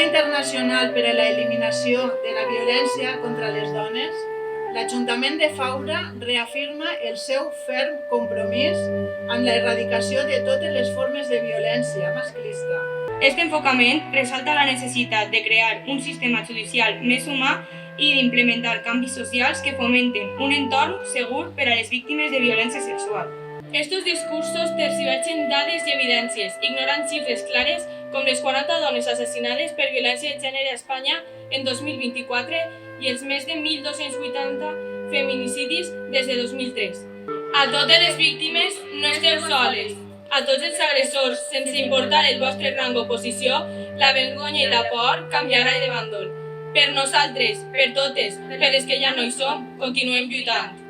Internacional per a l'Eliminació de la Violència contra les Dones, l'Ajuntament de Faura reafirma el seu ferm compromís amb la erradicació de totes les formes de violència masclista. Este enfocament resalta la necessitat de crear un sistema judicial més humà i d'implementar canvis socials que fomenten un entorn segur per a les víctimes de violència sexual. Estos discursos tergiversen dades i evidències, ignorant xifres clares com les 40 dones assassinades per violència de gènere a Espanya en 2024 i els més de 1.280 feminicidis des de 2003. A totes les víctimes no esteu soles. A tots els agressors, sense importar el vostre rang o posició, la vergonya i la por canviarà de bàndol. Per nosaltres, per totes, per les que ja no hi som, continuem lluitant.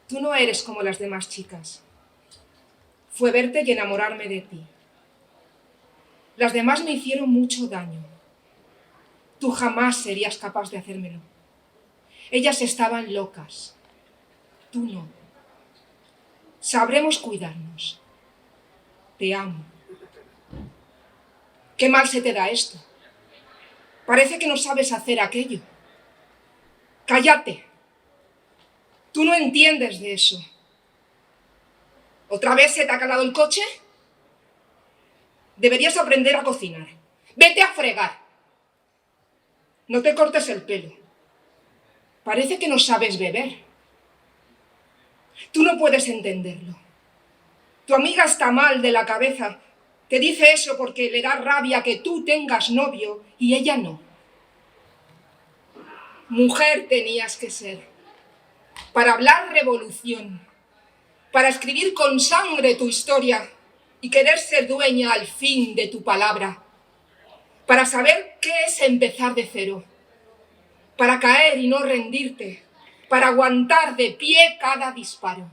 Tú no eres como las demás chicas. Fue verte y enamorarme de ti. Las demás me hicieron mucho daño. Tú jamás serías capaz de hacérmelo. Ellas estaban locas. Tú no. Sabremos cuidarnos. Te amo. Qué mal se te da esto. Parece que no sabes hacer aquello. Cállate. Tú no entiendes de eso. ¿Otra vez se te ha calado el coche? Deberías aprender a cocinar. Vete a fregar. No te cortes el pelo. Parece que no sabes beber. Tú no puedes entenderlo. Tu amiga está mal de la cabeza. Te dice eso porque le da rabia que tú tengas novio y ella no. Mujer tenías que ser. Para hablar revolución. Para escribir con sangre tu historia y querer ser dueña al fin de tu palabra. Para saber qué es empezar de cero. Para caer y no rendirte. Para aguantar de pie cada disparo.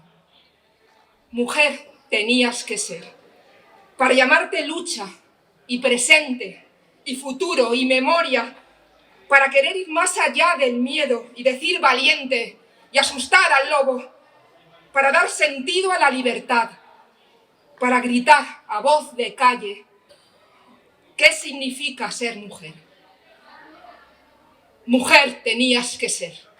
Mujer tenías que ser. Para llamarte lucha y presente y futuro y memoria. Para querer ir más allá del miedo y decir valiente y asustar al lobo. Para dar sentido a la libertad. Para gritar a voz de calle qué significa ser mujer. Mujer tenías que ser.